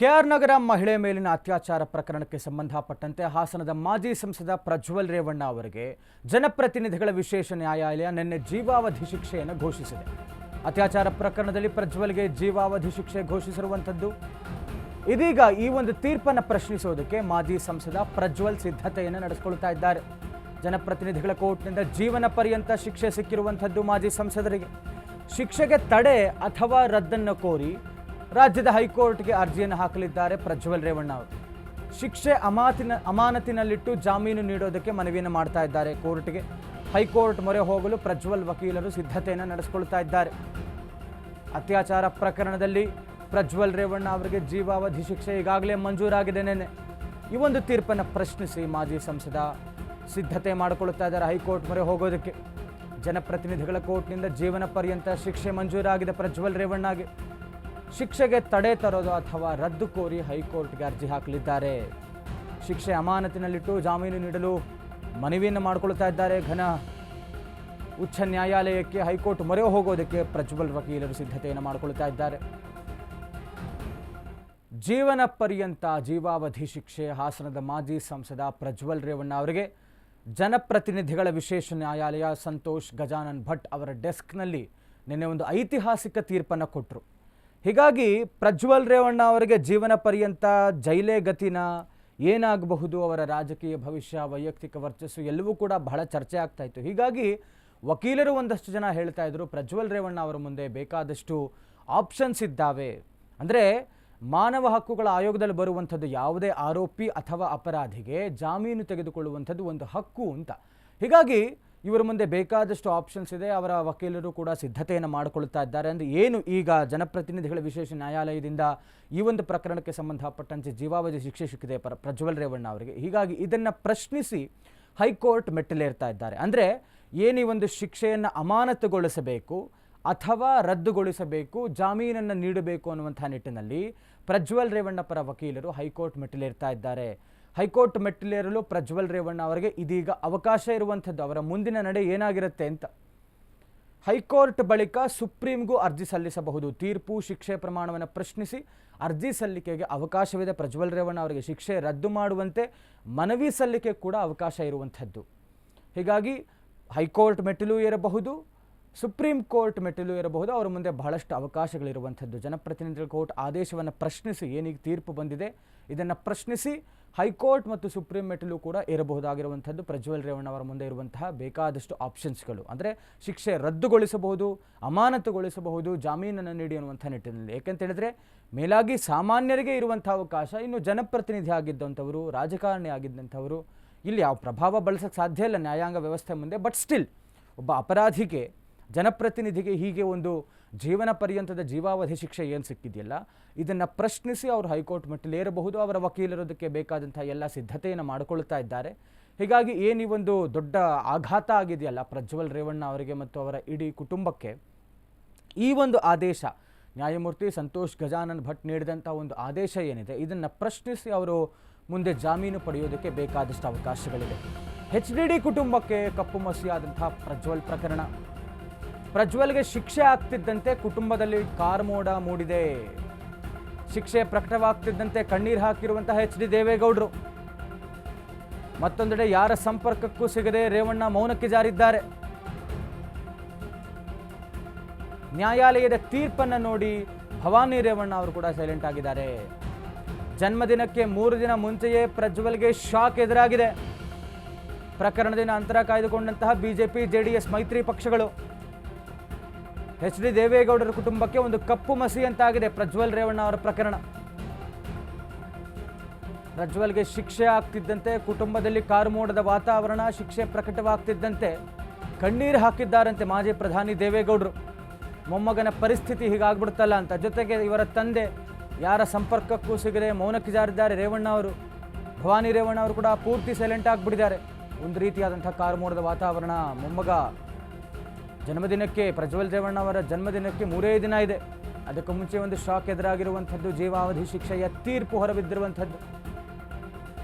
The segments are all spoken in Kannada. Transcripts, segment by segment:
ಕೆಆರ್ ನಗರ ಮಹಿಳೆ ಮೇಲಿನ ಅತ್ಯಾಚಾರ ಪ್ರಕರಣಕ್ಕೆ ಸಂಬಂಧಪಟ್ಟಂತೆ ಹಾಸನದ ಮಾಜಿ ಸಂಸದ ಪ್ರಜ್ವಲ್ ರೇವಣ್ಣ ಅವರಿಗೆ ಜನಪ್ರತಿನಿಧಿಗಳ ವಿಶೇಷ ನ್ಯಾಯಾಲಯ ನಿನ್ನೆ ಜೀವಾವಧಿ ಶಿಕ್ಷೆಯನ್ನು ಘೋಷಿಸಿದೆ. ಅತ್ಯಾಚಾರ ಪ್ರಕರಣದಲ್ಲಿ ಪ್ರಜ್ವಲ್ಗೆ ಜೀವಾವಧಿ ಶಿಕ್ಷೆ ಘೋಷಿಸಿರುವಂಥದ್ದು. ಇದೀಗ ಈ ಒಂದು ತೀರ್ಪನ್ನು ಪ್ರಶ್ನಿಸೋದಕ್ಕೆ ಮಾಜಿ ಸಂಸದ ಪ್ರಜ್ವಲ್ ಸಿದ್ಧತೆಯನ್ನು ನಡೆಸಿಕೊಳ್ತಾ ಇದ್ದಾರೆ. ಜನಪ್ರತಿನಿಧಿಗಳ ಕೋರ್ಟ್ನಿಂದ ಜೀವನ ಪರ್ಯಂತ ಶಿಕ್ಷೆ ಸಿಕ್ಕಿರುವಂಥದ್ದು ಮಾಜಿ ಸಂಸದರಿಗೆ. ಶಿಕ್ಷೆಗೆ ತಡೆ ಅಥವಾ ರದ್ದನ್ನು ಕೋರಿ ರಾಜ್ಯದ ಹೈಕೋರ್ಟ್ಗೆ ಅರ್ಜಿಯನ್ನು ಹಾಕಲಿದ್ದಾರೆ ಪ್ರಜ್ವಲ್ ರೇವಣ್ಣ ಅವರು. ಶಿಕ್ಷೆ ಅಮಾನತಿನಲ್ಲಿಟ್ಟು ಜಾಮೀನು ನೀಡೋದಕ್ಕೆ ಮನವಿಯನ್ನು ಮಾಡ್ತಾ ಇದ್ದಾರೆ ಕೋರ್ಟ್ಗೆ. ಹೈಕೋರ್ಟ್ ಮೊರೆ ಹೋಗಲು ಪ್ರಜ್ವಲ್ ವಕೀಲರು ಸಿದ್ಧತೆಯನ್ನು ನಡೆಸಿಕೊಳ್ತಾ ಇದ್ದಾರೆ. ಅತ್ಯಾಚಾರ ಪ್ರಕರಣದಲ್ಲಿ ಪ್ರಜ್ವಲ್ ರೇವಣ್ಣ ಅವರಿಗೆ ಜೀವಾವಧಿ ಶಿಕ್ಷೆ ಈಗಾಗಲೇ ಮಂಜೂರಾಗಿದೆ. ನೆನ್ನೆ ಈ ಒಂದು ತೀರ್ಪನ್ನು ಪ್ರಶ್ನಿಸಿ ಮಾಜಿ ಸಂಸದ ಸಿದ್ಧತೆ ಮಾಡಿಕೊಳ್ಳುತ್ತಾ ಇದ್ದಾರೆ ಹೈಕೋರ್ಟ್ ಮೊರೆ ಹೋಗೋದಕ್ಕೆ. ಜನಪ್ರತಿನಿಧಿಗಳ ಕೋರ್ಟ್ನಿಂದ ಜೀವನ ಪರ್ಯಂತ ಶಿಕ್ಷೆ ಮಂಜೂರಾಗಿದೆ ಪ್ರಜ್ವಲ್ ರೇವಣ್ಣಗೆ. ಶಿಕ್ಷೆಗೆ ತಡೆ ತರೋದು ಅಥವಾ ರದ್ದು ಕೋರಿ ಹೈಕೋರ್ಟ್ಗೆ ಅರ್ಜಿ ಹಾಕಲಿದ್ದಾರೆ. ಶಿಕ್ಷೆ ಅಮಾನತಿನಲ್ಲಿಟ್ಟು ಜಾಮೀನು ನೀಡಲು ಮನವಿಯನ್ನು ಮಾಡಿಕೊಳ್ತಾ ಇದ್ದಾರೆ. ಘನ ಉಚ್ಚ ನ್ಯಾಯಾಲಯಕ್ಕೆ ಹೈಕೋರ್ಟ್ ಮೊರೆ ಹೋಗೋದಕ್ಕೆ ಪ್ರಜ್ವಲ್ ವಕೀಲರು ಸಿದ್ಧತೆಯನ್ನು ಮಾಡಿಕೊಳ್ತಾ ಇದ್ದಾರೆ. ಜೀವನ ಪರ್ಯಂತ ಜೀವಾವಧಿ ಶಿಕ್ಷೆ ಹಾಸನದ ಮಾಜಿ ಸಂಸದ ಪ್ರಜ್ವಲ್ ರೇವಣ್ಣ ಅವರಿಗೆ ಜನಪ್ರತಿನಿಧಿಗಳ ವಿಶೇಷ ನ್ಯಾಯಾಲಯ ಸಂತೋಷ್ ಗಜಾನನ್ ಭಟ್ ಅವರ ಡೆಸ್ಕ್ನಲ್ಲಿ ನಿನ್ನೆ ಒಂದು ಐತಿಹಾಸಿಕ ತೀರ್ಪನ್ನು ಕೊಟ್ಟರು. ಹೀಗಾಗಿ ಪ್ರಜ್ವಲ್ ರೇವಣ್ಣ ಅವರಿಗೆ ಜೀವನ ಪರ್ಯಂತ ಜೈಲೇ ಗತಿನ, ಏನಾಗಬಹುದು ಅವರ ರಾಜಕೀಯ ಭವಿಷ್ಯ, ವೈಯಕ್ತಿಕ ವರ್ಚಸ್ಸು ಎಲ್ಲವೂ ಕೂಡ ಬಹಳ ಚರ್ಚೆ ಆಗ್ತಾ ಇತ್ತು. ಹೀಗಾಗಿ ವಕೀಲರು ಒಂದಷ್ಟು ಜನ ಹೇಳ್ತಾ ಇದ್ರು ಪ್ರಜ್ವಲ್ ರೇವಣ್ಣ ಅವರ ಮುಂದೆ ಬೇಕಾದಷ್ಟು ಆಪ್ಷನ್ಸ್ ಇದ್ದಾವೆ. ಅಂದರೆ ಮಾನವ ಹಕ್ಕುಗಳ ಆಯೋಗದಲ್ಲಿ ಬರುವಂಥದ್ದು ಯಾವುದೇ ಆರೋಪಿ ಅಥವಾ ಅಪರಾಧಿಗೆ ಜಾಮೀನು ತೆಗೆದುಕೊಳ್ಳುವಂಥದ್ದು ಒಂದು ಹಕ್ಕು ಅಂತ. ಹೀಗಾಗಿ ಇವರ ಮುಂದೆ ಬೇಕಾದಷ್ಟು ಆಪ್ಷನ್ಸ್ ಇದೆ. ಅವರ ವಕೀಲರು ಕೂಡ ಸಿದ್ಧತೆಯನ್ನು ಮಾಡಿಕೊಳ್ತಾ ಇದ್ದಾರೆ. ಅಂದರೆ ಏನು ಈಗ ಜನಪ್ರತಿನಿಧಿಗಳ ವಿಶೇಷ ನ್ಯಾಯಾಲಯದಿಂದ ಈ ಒಂದು ಪ್ರಕರಣಕ್ಕೆ ಸಂಬಂಧಪಟ್ಟಂತೆ ಜೀವಾವಧಿ ಶಿಕ್ಷೆ ಸಿಕ್ಕಿದೆ ಪ್ರಜ್ವಲ್ ರೇವಣ್ಣ ಅವರಿಗೆ. ಹೀಗಾಗಿ ಇದನ್ನು ಪ್ರಶ್ನಿಸಿ ಹೈಕೋರ್ಟ್ ಮೆಟ್ಟಿಲೇರ್ತಾ ಇದ್ದಾರೆ. ಅಂದರೆ ಏನು ಈ ಒಂದು ಶಿಕ್ಷೆಯನ್ನು ಅಮಾನತುಗೊಳಿಸಬೇಕು ಅಥವಾ ರದ್ದುಗೊಳಿಸಬೇಕು, ಜಾಮೀನನ್ನು ನೀಡಬೇಕು ಅನ್ನುವಂಥ ನಿಟ್ಟಿನಲ್ಲಿ ಪ್ರಜ್ವಲ್ ರೇವಣ್ಣ ಪರ ವಕೀಲರು ಹೈಕೋರ್ಟ್ ಮೆಟ್ಟಿಲೇರ್ತಾ ಇದ್ದಾರೆ. ಹೈಕೋರ್ಟ್ ಮೆಟ್ಟಿಲೇರಲು ಪ್ರಜ್ವಲ್ ರೇವಣ್ಣ ಅವರಿಗೆ ಇದೀಗ ಅವಕಾಶ ಇರುವಂಥದ್ದು. ಅವರ ಮುಂದಿನ ನಡೆ ಏನಾಗಿರುತ್ತೆ ಅಂತ. ಹೈಕೋರ್ಟ್ ಬಳಿಕ ಸುಪ್ರೀಂಗೂ ಅರ್ಜಿ ಸಲ್ಲಿಸಬಹುದು. ತೀರ್ಪು ಶಿಕ್ಷೆ ಪ್ರಮಾಣವನ್ನು ಪ್ರಶ್ನಿಸಿ ಅರ್ಜಿ ಸಲ್ಲಿಕೆಗೆ ಅವಕಾಶವಿದೆ. ಪ್ರಜ್ವಲ್ ರೇವಣ್ಣ ಅವರಿಗೆ ಶಿಕ್ಷೆ ರದ್ದು ಮಾಡುವಂತೆ ಮನವಿ ಸಲ್ಲಿಕೆ ಕೂಡ ಅವಕಾಶ ಇರುವಂಥದ್ದು. ಹೀಗಾಗಿ ಹೈಕೋರ್ಟ್ ಮೆಟ್ಟಿಲು ಏರಬಹುದು, ಸುಪ್ರೀಂ ಕೋರ್ಟ್ ಮೆಟ್ಟಿಲು ಇರಬಹುದು. ಅವರ ಮುಂದೆ ಬಹಳಷ್ಟು ಅವಕಾಶಗಳಿರುವಂಥದ್ದು. ಜನಪ್ರತಿನಿಧಿಗಳ ಕೋರ್ಟ್ ಆದೇಶವನ್ನು ಪ್ರಶ್ನಿಸಿ ಏನೀಗ ತೀರ್ಪು ಬಂದಿದೆ ಇದನ್ನು ಪ್ರಶ್ನಿಸಿ ಹೈಕೋರ್ಟ್ ಮತ್ತು ಸುಪ್ರೀಂ ಮೆಟ್ಟಿಲು ಕೂಡ ಇರಬಹುದಾಗಿರುವಂಥದ್ದು. ಪ್ರಜ್ವಲ್ ರೇವಣ್ಣ ಅವರ ಮುಂದೆ ಇರುವಂತಹ ಬೇಕಾದಷ್ಟು ಆಪ್ಷನ್ಸ್ಗಳು. ಅಂದರೆ ಶಿಕ್ಷೆ ರದ್ದುಗೊಳಿಸಬಹುದು, ಅಮಾನತುಗೊಳಿಸಬಹುದು, ಜಾಮೀನನ್ನು ನೀಡಿ ಅನ್ನುವಂಥ ನಿಟ್ಟಿನಲ್ಲಿ. ಏಕೆಂತ ಹೇಳಿದ್ರೆ ಮೇಲಾಗಿ ಸಾಮಾನ್ಯರಿಗೆ ಇರುವಂಥ ಅವಕಾಶ, ಇನ್ನು ಜನಪ್ರತಿನಿಧಿ ಆಗಿದ್ದಂಥವರು, ರಾಜಕಾರಣಿ ಆಗಿದ್ದಂಥವರು ಇಲ್ಲಿ ಯಾವ ಪ್ರಭಾವ ಬಳಸೋಕ್ಕೆ ಸಾಧ್ಯ ಇಲ್ಲ ನ್ಯಾಯಾಂಗ ವ್ಯವಸ್ಥೆ ಮುಂದೆ. ಬಟ್ ಸ್ಟಿಲ್ ಒಬ್ಬ ಅಪರಾಧಿಗೆ, ಜನಪ್ರತಿನಿಧಿಗೆ ಹೀಗೆ ಒಂದು ಜೀವನ ಪರ್ಯಂತದ ಜೀವಾವಧಿ ಶಿಕ್ಷೆ ಏನು ಸಿಕ್ಕಿದೆಯಲ್ಲ ಇದನ್ನು ಪ್ರಶ್ನಿಸಿ ಅವರು ಹೈಕೋರ್ಟ್ ಮೆಟ್ಟಿಲೇರಬಹುದು. ಅವರ ವಕೀಲರೋದಕ್ಕೆ ಬೇಕಾದಂಥ ಎಲ್ಲ ಸಿದ್ಧತೆಯನ್ನು ಮಾಡಿಕೊಳ್ತಾ ಇದ್ದಾರೆ. ಹೀಗಾಗಿ ಏನು ಈ ಒಂದು ದೊಡ್ಡ ಆಘಾತ ಆಗಿದೆಯಲ್ಲ ಪ್ರಜ್ವಲ್ ರೇವಣ್ಣ ಅವರಿಗೆ ಮತ್ತು ಅವರ ಇಡೀ ಕುಟುಂಬಕ್ಕೆ, ಈ ಒಂದು ಆದೇಶ ನ್ಯಾಯಮೂರ್ತಿ ಸಂತೋಷ್ ಗಜಾನನ್ ಭಟ್ ನೀಡಿದಂಥ ಒಂದು ಆದೇಶ ಏನಿದೆ ಇದನ್ನು ಪ್ರಶ್ನಿಸಿ ಅವರು ಮುಂದೆ ಜಾಮೀನು ಪಡೆಯೋದಕ್ಕೆ ಬೇಕಾದಷ್ಟು ಅವಕಾಶಗಳಿದೆ. HDD ಕುಟುಂಬಕ್ಕೆ ಕಪ್ಪು ಮಸಿಯಾದಂಥ ಪ್ರಜ್ವಲ್ ಪ್ರಕರಣ. ಪ್ರಜ್ವಲ್ಗೆ ಶಿಕ್ಷೆ ಆಗ್ತಿದ್ದಂತೆ ಕುಟುಂಬದಲ್ಲಿ ಕಾರ್ಮೋಡ ಮೂಡಿದೆ. ಶಿಕ್ಷೆ ಪ್ರಕಟವಾಗ್ತಿದ್ದಂತೆ ಕಣ್ಣೀರು ಹಾಕಿರುವಂತಹ HD ದೇವೇಗೌಡರು. ಮತ್ತೊಂದೆಡೆ ಯಾರ ಸಂಪರ್ಕಕ್ಕೂ ಸಿಗದೆ ರೇವಣ್ಣ ಮೌನಕ್ಕೆ ಜಾರಿದ್ದಾರೆ. ನ್ಯಾಯಾಲಯದ ತೀರ್ಪನ್ನು ನೋಡಿ ಭವಾನಿ ರೇವಣ್ಣ ಅವರು ಕೂಡ ಸೈಲೆಂಟ್ ಆಗಿದ್ದಾರೆ. ಜನ್ಮದಿನಕ್ಕೆ 3 ದಿನ ಮುಂಚೆಯೇ ಪ್ರಜ್ವಲ್ಗೆ ಶಾಕ್ ಎದುರಾಗಿದೆ. ಪ್ರಕರಣದಿಂದ ಅಂತರ ಕಾಯ್ದುಕೊಂಡಂತಹ ಬಿಜೆಪಿ JDS ಮೈತ್ರಿ ಪಕ್ಷಗಳು. HD ದೇವೇಗೌಡರ ಕುಟುಂಬಕ್ಕೆ ಒಂದು ಕಪ್ಪು ಮಸಿ ಅಂತಾಗಿದೆ ಪ್ರಜ್ವಲ್ ರೇವಣ್ಣ ಅವರ ಪ್ರಕರಣ. ಪ್ರಜ್ವಲ್ಗೆ ಶಿಕ್ಷೆ ಆಗ್ತಿದ್ದಂತೆ ಕುಟುಂಬದಲ್ಲಿ ಕಾರ್ಮೋಡದ ವಾತಾವರಣ. ಶಿಕ್ಷೆ ಪ್ರಕಟವಾಗ್ತಿದ್ದಂತೆ ಕಣ್ಣೀರು ಹಾಕಿದ್ದಾರಂತೆ ಮಾಜಿ ಪ್ರಧಾನಿ ದೇವೇಗೌಡರು. ಮೊಮ್ಮಗನ ಪರಿಸ್ಥಿತಿ ಹೀಗಾಗ್ಬಿಡ್ತಲ್ಲ ಅಂತ. ಜೊತೆಗೆ ಇವರ ತಂದೆ ಯಾರ ಸಂಪರ್ಕಕ್ಕೂ ಸಿಗದೆ ಮೌನಕ್ಕೆ ಜಾರಿದ್ದಾರೆ ರೇವಣ್ಣ ಅವರು. ಭವಾನಿ ರೇವಣ್ಣ ಅವರು ಕೂಡ ಪೂರ್ತಿ ಸೈಲೆಂಟ್ ಆಗಿಬಿಟ್ಟಿದ್ದಾರೆ. ಒಂದು ರೀತಿಯಾದಂಥ ಕಾರ್ಮೋಡದ ವಾತಾವರಣ. ಮೊಮ್ಮಗ ಜನ್ಮದಿನಕ್ಕೆ, ಪ್ರಜ್ವಲ್ ರೇವಣ್ಣ ಅವರ ಜನ್ಮದಿನಕ್ಕೆ 3 ದಿನ ಇದೆ. ಅದಕ್ಕೂ ಮುಂಚೆ ಒಂದು ಶಾಕ್ ಎದುರಾಗಿರುವಂಥದ್ದು, ಜೀವಾವಧಿ ಶಿಕ್ಷೆಯ ತೀರ್ಪು ಹೊರಬಿದ್ದಿರುವಂಥದ್ದು.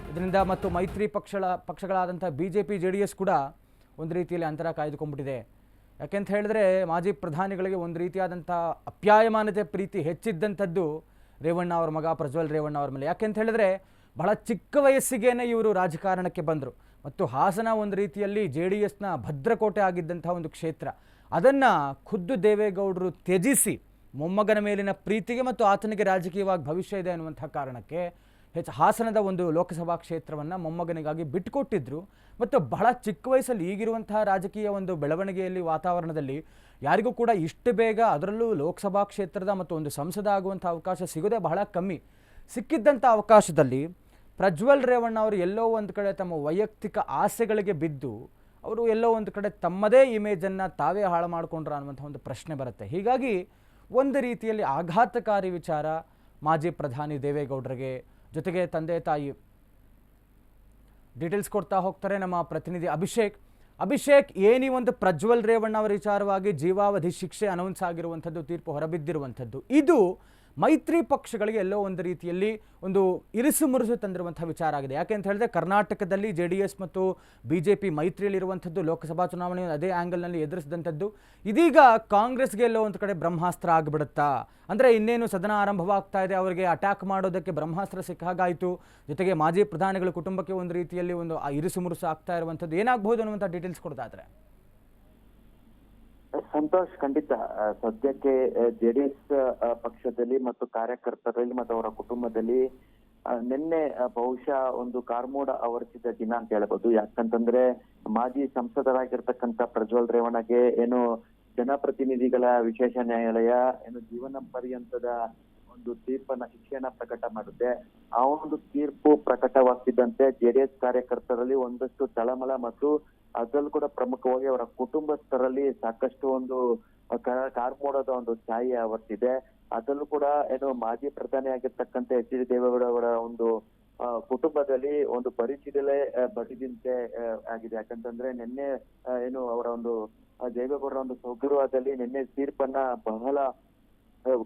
ಇದರಿಂದ ಮತ್ತು ಮೈತ್ರಿ ಪಕ್ಷಗಳಾದಂಥ BJP JDS ಕೂಡ ಒಂದು ರೀತಿಯಲ್ಲಿ ಅಂತರ ಕಾಯ್ದುಕೊಂಡ್ಬಿಟ್ಟಿದೆ. ಯಾಕೆಂತ ಹೇಳಿದ್ರೆ ಮಾಜಿ ಪ್ರಧಾನಿಗಳಿಗೆ ಒಂದು ರೀತಿಯಾದಂಥ ಅಪ್ಯಾಯಮಾನತೆ ಪ್ರೀತಿ ಹೆಚ್ಚಿದ್ದಂಥದ್ದು ರೇವಣ್ಣ ಅವ್ರ ಮಗ ಪ್ರಜ್ವಲ್ ರೇವಣ್ಣ ಅವ್ರ ಮೇಲೆ. ಯಾಕೆಂತ ಹೇಳಿದ್ರೆ ಬಹಳ ಚಿಕ್ಕ ವಯಸ್ಸಿಗೇನೆ ಇವರು ರಾಜಕಾರಣಕ್ಕೆ ಬಂದರು ಮತ್ತು ಹಾಸನ ಒಂದು ರೀತಿಯಲ್ಲಿ JDSನ ಭದ್ರಕೋಟೆ ಆಗಿದ್ದಂಥ ಒಂದು ಕ್ಷೇತ್ರ. ಅದನ್ನು ಖುದ್ದು ದೇವೇಗೌಡರು ತ್ಯಜಿಸಿ ಮೊಮ್ಮಗನ ಮೇಲಿನ ಪ್ರೀತಿಗೆ ಮತ್ತು ಆತನಿಗೆ ರಾಜಕೀಯವಾಗಿ ಭವಿಷ್ಯ ಇದೆ ಅನ್ನುವಂಥ ಕಾರಣಕ್ಕೆ ಹಾಸನದ ಒಂದು ಲೋಕಸಭಾ ಕ್ಷೇತ್ರವನ್ನು ಮೊಮ್ಮಗನಿಗಾಗಿ ಬಿಟ್ಟುಕೊಟ್ಟಿದ್ರು. ಮತ್ತು ಬಹಳ ಚಿಕ್ಕ ವಯಸ್ಸಲ್ಲಿ ಈಗಿರುವಂತಹ ರಾಜಕೀಯ ಒಂದು ಬೆಳವಣಿಗೆಯಲ್ಲಿ ವಾತಾವರಣದಲ್ಲಿ ಯಾರಿಗೂ ಕೂಡ ಇಷ್ಟು ಬೇಗ, ಅದರಲ್ಲೂ ಲೋಕಸಭಾ ಕ್ಷೇತ್ರದ ಮತ್ತು ಒಂದು ಸಂಸದ ಆಗುವಂಥ ಅವಕಾಶ ಸಿಗೋದೇ ಬಹಳ ಕಮ್ಮಿ. ಸಿಕ್ಕಿದ್ದಂಥ ಅವಕಾಶದಲ್ಲಿ ಪ್ರಜ್ವಲ್ ರೇವಣ್ಣ ಅವರು ಎಲ್ಲೋ ಒಂದು ಕಡೆ ತಮ್ಮ ವೈಯಕ್ತಿಕ ಆಸೆಗಳಿಗೆ ಬಿದ್ದು ಅವರು ಎಲ್ಲೋ ಒಂದು ಕಡೆ ತಮ್ಮದೇ ಇಮೇಜನ್ನು ತಾವೇ ಹಾಳು ಮಾಡಿಕೊಂಡ್ರ ಅನ್ನುವಂಥ ಒಂದು ಪ್ರಶ್ನೆ ಬರುತ್ತೆ. ಹೀಗಾಗಿ ಒಂದು ರೀತಿಯಲ್ಲಿ ಆಘಾತಕಾರಿ ವಿಚಾರ ಮಾಜಿ ಪ್ರಧಾನಿ ದೇವೇಗೌಡರಿಗೆ. ಜೊತೆಗೆ ತಂದೆ ತಾಯಿ ಡೀಟೇಲ್ಸ್ ಕೊಡ್ತಾ ಹೋಗ್ತಾರೆ ನಮ್ಮ ಪ್ರತಿನಿಧಿ ಅಭಿಷೇಕ್. ಏನೀ ಒಂದು ಪ್ರಜ್ವಲ್ ರೇವಣ್ಣ ಅವರ ವಿಚಾರವಾಗಿ ಜೀವಾವಧಿ ಶಿಕ್ಷೆ ಅನೌನ್ಸ್ ಆಗಿರುವಂಥದ್ದು, ತೀರ್ಪು ಹೊರಬಿದ್ದಿರುವಂಥದ್ದು, ಇದು ಮೈತ್ರಿ ಪಕ್ಷಗಳಿಗೆ ಎಲ್ಲೋ ಒಂದು ರೀತಿಯಲ್ಲಿ ಒಂದು ಇರಿಸು ಮುರುಸು ತಂದಿರುವಂಥ ವಿಚಾರ ಆಗಿದೆ. ಯಾಕೆ ಅಂತ ಹೇಳಿದ್ರೆ ಕರ್ನಾಟಕದಲ್ಲಿ JDS ಮತ್ತು BJP ಮೈತ್ರಿಯಲ್ಲಿರುವಂಥದ್ದು, ಲೋಕಸಭಾ ಚುನಾವಣೆಯನ್ನು ಅದೇ ಆ್ಯಂಗಲ್ನಲ್ಲಿ ಎದುರಿಸಿದಂಥದ್ದು. ಇದೀಗ ಕಾಂಗ್ರೆಸ್ಗೆ ಎಲ್ಲೋ ಒಂದು ಕಡೆ ಬ್ರಹ್ಮಾಸ್ತ್ರ ಆಗಿಬಿಡುತ್ತಾ? ಅಂದರೆ ಇನ್ನೇನು ಸದನ ಆರಂಭವಾಗ್ತಾ ಇದೆ, ಅವರಿಗೆ ಅಟ್ಯಾಕ್ ಮಾಡೋದಕ್ಕೆ ಬ್ರಹ್ಮಾಸ್ತ್ರ ಸಿಕ್ಕ ಹಾಗಾಯಿತು. ಜೊತೆಗೆ ಮಾಜಿ ಪ್ರಧಾನಿಗಳ ಕುಟುಂಬಕ್ಕೆ ಒಂದು ರೀತಿಯಲ್ಲಿ ಒಂದು ಇರಿಸು ಮುರುಸು ಆಗ್ತಾ ಇರುವಂಥದ್ದು ಏನಾಗಬಹುದು ಅನ್ನುವಂಥ ಡೀಟೇಲ್ಸ್ ಕೊಡೋದಾದ್ರೆ. ಸಂತೋಷ್, ಖಂಡಿತ ಸದ್ಯಕ್ಕೆ JDS ಪಕ್ಷದಲ್ಲಿ ಮತ್ತು ಕಾರ್ಯಕರ್ತರಲ್ಲಿ ಮತ್ತು ಅವರ ಕುಟುಂಬದಲ್ಲಿ ನಿನ್ನೆ ಬಹುಶಃ ಒಂದು ಕಾರ್ಮೋಡ ಆವರಿಸಿದ ದಿನ ಅಂತ ಹೇಳ್ಬೋದು. ಯಾಕಂತಂದ್ರೆ ಮಾಜಿ ಸಂಸದರಾಗಿರ್ತಕ್ಕಂಥ ಪ್ರಜ್ವಲ್ ರೇವಣ್ಣಗೆ ಏನು ಜನಪ್ರತಿನಿಧಿಗಳ ವಿಶೇಷ ನ್ಯಾಯಾಲಯ ಏನು ಜೀವನ ಪರ್ಯಂತದ ಒಂದು ತೀರ್ಪನ್ನ, ಶಿಕ್ಷೆಯನ್ನ ಪ್ರಕಟ ಮಾಡುತ್ತೆ. ಆ ಒಂದು ತೀರ್ಪು ಪ್ರಕಟವಾಗ್ತಿದ್ದಂತೆ JDS ಕಾರ್ಯಕರ್ತರಲ್ಲಿ ಒಂದಷ್ಟು ತಳಮಳ ಮತ್ತು ಅದರಲ್ಲೂ ಕೂಡ ಪ್ರಮುಖವಾಗಿ ಅವರ ಕುಟುಂಬಸ್ಥರಲ್ಲಿ ಸಾಕಷ್ಟು ಒಂದು ಕಾರ್ಮೋಡದ ಒಂದು ಛಾಯೆ ಆವರ್ತಿದೆ. ಅದರಲ್ಲೂ ಕೂಡ ಏನು ಮಾಜಿ ಪ್ರಧಾನಿ ಆಗಿರ್ತಕ್ಕಂಥ HD ದೇವೇಗೌಡ ಅವರ ಒಂದು ಕುಟುಂಬದಲ್ಲಿ ಒಂದು ಪರಿಶೀಲನೆ ಬಡಿದಂತೆ ಆಗಿದೆ. ಯಾಕಂತಂದ್ರೆ ನಿನ್ನೆ ಏನು ಅವರ ಒಂದು ದೇವೇಗೌಡರ ಒಂದು ಸ್ವಗೃಹದಲ್ಲಿ ನಿನ್ನೆ ತೀರ್ಪನ್ನ ಬಹಳ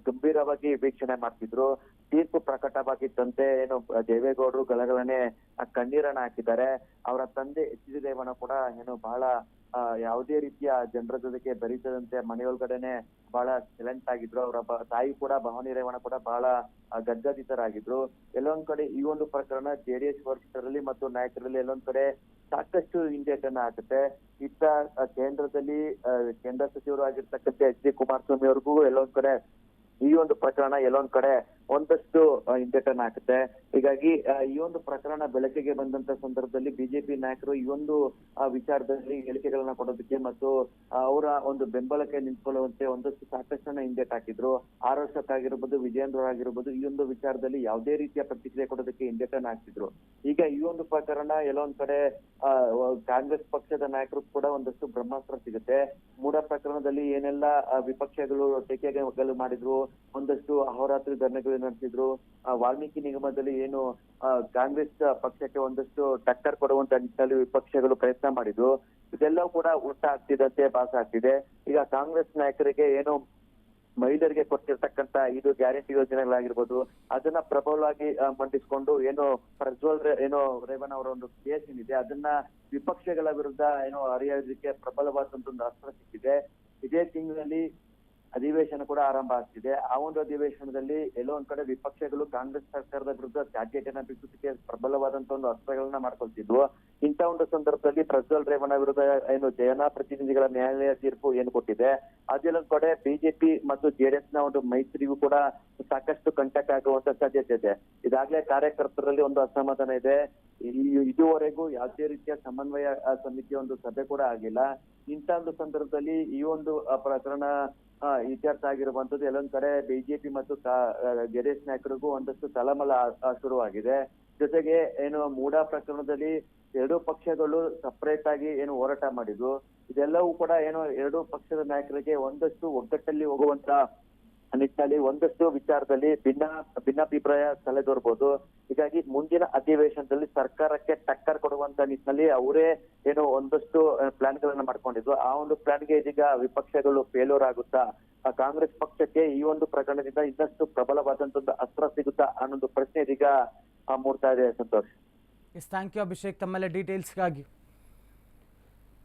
ಗಂಭೀರವಾಗಿ ವೀಕ್ಷಣೆ ಮಾಡ್ತಿದ್ರು. ತೀರ್ಪು ಪ್ರಕಟವಾಗಿದ್ದಂತೆ ಏನು ದೇವೇಗೌಡರು ಗಲಗಲನೆ ಕಣ್ಣೀರನ್ನ ಹಾಕಿದ್ದಾರೆ. ಅವರ ತಂದೆ HD ರೇವಣ್ಣ ಕೂಡ ಏನು ಬಹಳ ಯಾವುದೇ ರೀತಿಯ ಜನರ ಜೊತೆಗೆ ಬೆರೀತದಂತೆ ಮನೆಯೊಳಗಡೆನೆ ಬಹಳ ಸೈಲೆಂಟ್ ಆಗಿದ್ರು. ಅವರ ತಾಯಿ ಕೂಡ ಭವಾನಿ ರೇವಣ್ಣ ಕೂಡ ಬಹಳ ಗದ್ಗದಿತರಾಗಿದ್ರು. ಎಲ್ಲೊಂದ್ ಕಡೆ ಈ ಒಂದು ಪ್ರಕರಣ JDS ವರಿಷ್ಠರಲ್ಲಿ ಮತ್ತು ನಾಯಕರಲ್ಲಿ ಎಲ್ಲೊಂದ್ ಕಡೆ ಸಾಕಷ್ಟು ಹಿಂದೇಟನ್ನ ಹಾಕುತ್ತೆ. ಇತ್ತ ಕೇಂದ್ರದಲ್ಲಿ ಕೇಂದ್ರ ಸಚಿವರು ಆಗಿರ್ತಕ್ಕಂಥ HD ಕುಮಾರಸ್ವಾಮಿ ಅವ್ರಿಗೂ ಎಲ್ಲೊಂದ್ ಕಡೆ ಈ ಒಂದು ಪ್ರಕರಣ ಎಲ್ಲೊಂದ್ ಕಡೆ ಒಂದಷ್ಟು ಹಿಂದೇಟನ್ನ ಹಾಕುತ್ತೆ. ಹೀಗಾಗಿ ಈ ಒಂದು ಪ್ರಕರಣ ಬೆಳಕಿಗೆ ಬಂದಂತ ಸಂದರ್ಭದಲ್ಲಿ ಬಿಜೆಪಿ ನಾಯಕರು ಈ ಒಂದು ವಿಚಾರದಲ್ಲಿ ಹೇಳಿಕೆಗಳನ್ನ ಕೊಡೋದಕ್ಕೆ ಮತ್ತು ಅವರ ಒಂದು ಬೆಂಬಲಕ್ಕೆ ನಿಂತ್ಕೊಳ್ಳುವಂತೆ ಒಂದಷ್ಟು ಸಾಕಷ್ಟನ್ನ ಹಿಂದೇಟ್ ಹಾಕಿದ್ರು. ಆಗಿರ್ಬೋದು, ವಿಜಯೇಂದ್ರ ಆಗಿರ್ಬೋದು, ಈ ಒಂದು ವಿಚಾರದಲ್ಲಿ ಯಾವುದೇ ರೀತಿಯ ಪ್ರತಿಕ್ರಿಯೆ ಕೊಡೋದಕ್ಕೆ ಹಿಂದೇಟನ್ನ ಹಾಕ್ತಿದ್ರು. ಈಗ ಈ ಒಂದು ಪ್ರಕರಣ ಎಲ್ಲೊಂದ್ ಕಡೆ ಕಾಂಗ್ರೆಸ್ ಪಕ್ಷದ ನಾಯಕರು ಕೂಡ ಒಂದಷ್ಟು ಬ್ರಹ್ಮಾಸ್ತ್ರ ಸಿಗುತ್ತೆ. ಮೂಡ ಪ್ರಕರಣದಲ್ಲಿ ಏನೆಲ್ಲ ವಿಪಕ್ಷಗಳು ಟೀಕೆಗಳು ಮಾಡಿದ್ರು, ಒಂದಷ್ಟು ಅಹೋರಾತ್ರಿ ಧರಣಿಗಳು ನಡೆಸಿದ್ರು. ವಾಲ್ಮೀಕಿ ನಿಗಮದಲ್ಲಿ ಏನು ಕಾಂಗ್ರೆಸ್ ಪಕ್ಷಕ್ಕೆ ಒಂದಷ್ಟು ಟಕ್ಕರ್ ಕೊಡುವಂತ ನಿಟ್ಟಿನಲ್ಲಿ ವಿಪಕ್ಷಗಳು ಪ್ರಯತ್ನ ಮಾಡಿದ್ರು. ಇದೆಲ್ಲವೂ ಕೂಡ ಉಲ್ಟಾ ಆಗ್ತಿದಂತೆ ಭಾಸ ಆಗ್ತಿದೆ. ಈಗ ಕಾಂಗ್ರೆಸ್ ನಾಯಕರಿಗೆ ಏನು ಮಹಿಳೆಯರಿಗೆ ಕೊಟ್ಟಿರ್ತಕ್ಕಂತ ಇದು ಗ್ಯಾರಂಟಿ ಯೋಜನೆಗಳಾಗಿರ್ಬೋದು, ಅದನ್ನ ಪ್ರಬಲವಾಗಿ ಮಂಡಿಸಿಕೊಂಡು ಏನು ಪ್ರಜ್ವಲ್ ರೇವಣ್ಣ ಅವರ ಒಂದು ಕೇಸ್ ಏನಿದೆ ಅದನ್ನ ವಿಪಕ್ಷಗಳ ವಿರುದ್ಧ ಏನು ಹರಿಯೋದಕ್ಕೆ ಪ್ರಬಲವಾದಂತ ಒಂದು ಅಸ್ತ್ರ ಸಿಕ್ಕಿದೆ. ಇದೇ ತಿಂಗಳಲ್ಲಿ ಅಧಿವೇಶನ ಕೂಡ ಆರಂಭ ಆಗ್ತಿದೆ. ಆ ಒಂದು ಅಧಿವೇಶನದಲ್ಲಿ ಎಲ್ಲೋ ಒಂದ್ ಕಡೆ ವಿಪಕ್ಷಗಳು ಕಾಂಗ್ರೆಸ್ ಸರ್ಕಾರದ ವಿರುದ್ಧ ತ್ಯಾಜ್ಯತೆಯನ್ನ ಬಿಡಿಸೋದಕ್ಕೆ ಪ್ರಬಲವಾದಂತ ಒಂದು ಅಸ್ತ್ರಗಳನ್ನ ಮಾಡ್ಕೊಳ್ತಿದ್ವು. ಇಂಥ ಒಂದು ಸಂದರ್ಭದಲ್ಲಿ ಪ್ರಜ್ವಲ್ ರೇವಣ್ಣ ವಿರುದ್ಧ ಏನು ಜನಪ್ರತಿನಿಧಿಗಳ ನ್ಯಾಯಾಲಯ ತೀರ್ಪು ಏನು ಕೊಟ್ಟಿದೆ, ಅದೆಲ್ಲೊಂದ್ ಕಡೆ ಬಿಜೆಪಿ ಮತ್ತು JDS ನ ಒಂದು ಮೈತ್ರಿಗೂ ಕೂಡ ಸಾಕಷ್ಟು ಕಂಟಕ ಆಗುವಂತ ಸಾಧ್ಯತೆ ಇದೆ. ಇದಾಗ್ಲೇ ಕಾರ್ಯಕರ್ತರಲ್ಲಿ ಒಂದು ಅಸಮಾಧಾನ ಇದೆ. ಇದುವರೆಗೂ ಯಾವುದೇ ರೀತಿಯ ಸಮನ್ವಯ ಸಮಿತಿಯ ಒಂದು ಸಭೆ ಕೂಡ ಆಗಿಲ್ಲ. ಇಂಥ ಒಂದು ಸಂದರ್ಭದಲ್ಲಿ ಈ ಒಂದು ಪ್ರಕರಣ ಇತ್ಯರ್ಥ ಆಗಿರುವಂತದ್ದು ಎಲ್ಲೊಂದ್ ಕಡೆ ಬಿಜೆಪಿ ಮತ್ತು JDS ನಾಯಕರಿಗೂ ಒಂದಷ್ಟು ತಳಮಳ ಶುರುವಾಗಿದೆ. ಜೊತೆಗೆ ಏನು ಮೂಡಾ ಪ್ರಕರಣದಲ್ಲಿ ಎರಡೂ ಪಕ್ಷಗಳು ಸಪರೇಟ್ ಆಗಿ ಏನು ಹೋರಾಟ ಮಾಡಿದ್ರು. ಇದೆಲ್ಲವೂ ಕೂಡ ಏನು ಎರಡೂ ಪಕ್ಷದ ನಾಯಕರಿಗೆ ಒಂದಷ್ಟು ಒಗ್ಗಟ್ಟಲ್ಲಿ ಹೋಗುವಂತ ನಿಟ್ಟಿನಲ್ಲಿ ಒಂದಷ್ಟು ವಿಚಾರದಲ್ಲಿ ಭಿನ್ನಾಭಿಪ್ರಾಯ ತಲೆದೋರ್ಬೋದು. ಹೀಗಾಗಿ ಮುಂದಿನ ಅಧಿವೇಶನದಲ್ಲಿ ಸರ್ಕಾರಕ್ಕೆ ಟಕ್ಕರ್ ಕೊಡುವಂತ ನಿಟ್ಟಿನಲ್ಲಿ ಅವರೇ ಏನು ಒಂದಷ್ಟು ಪ್ಲಾನ್ ಗಳನ್ನ ಮಾಡ್ಕೊಂಡಿದ್ರು. ಆ ಒಂದು ಪ್ಲಾನ್ಗೆ ಇದೀಗ ವಿಪಕ್ಷಗಳು ಫೇಲ್ಯೂರ್ ಆಗುತ್ತಾ, ಕಾಂಗ್ರೆಸ್ ಪಕ್ಷಕ್ಕೆ ಈ ಒಂದು ಪ್ರಕರಣದಿಂದ ಇನ್ನಷ್ಟು ಪ್ರಬಲವಾದಂತ ಅಸ್ತ್ರ ಸಿಗುತ್ತಾ ಅನ್ನೊಂದು ಪ್ರಶ್ನೆ ಇದೀಗ ಮೂಡ್ತಾ ಇದೆ. ಸಂತೋಷ್, ಥ್ಯಾಂಕ್ ಯು ಅಭಿಷೇಕ್ ತಮ್ಮೆಲ್ಲ ಡೀಟೇಲ್ಸ್ಗಾಗಿ.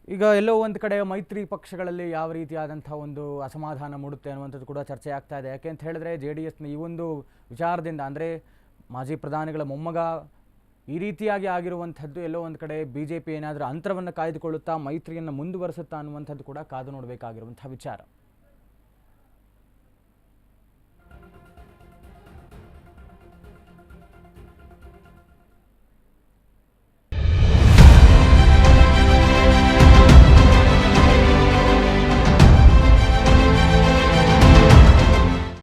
ಈಗ ಎಲ್ಲೋ ಒಂದು ಕಡೆ ಮೈತ್ರಿ ಪಕ್ಷಗಳಲ್ಲಿ ಯಾವ ರೀತಿಯಾದಂಥ ಒಂದು ಅಸಮಾಧಾನ ಮೂಡುತ್ತೆ ಅನ್ನುವಂಥದ್ದು ಕೂಡ ಚರ್ಚೆ ಆಗ್ತಾ ಇದೆ. ಯಾಕೆ ಅಂತ ಹೇಳಿದ್ರೆ JDSನ ಈ ಒಂದು ವಿಚಾರದಿಂದ ಅಂದರೆ ಮಾಜಿ ಪ್ರಧಾನಿಗಳ ಮೊಮ್ಮಗ ಈ ರೀತಿಯಾಗಿ ಆಗಿರುವಂಥದ್ದು ಎಲ್ಲೋ ಒಂದು ಕಡೆ BJP ಏನಾದರೂ ಅಂತರವನ್ನು ಕಾಯ್ದುಕೊಳ್ಳುತ್ತಾ ಮೈತ್ರಿಯನ್ನು ಮುಂದುವರಿಸುತ್ತಾ ಅನ್ನುವಂಥದ್ದು ಕೂಡ ಕಾದು ನೋಡಬೇಕಾಗಿರುವಂಥ ವಿಚಾರ.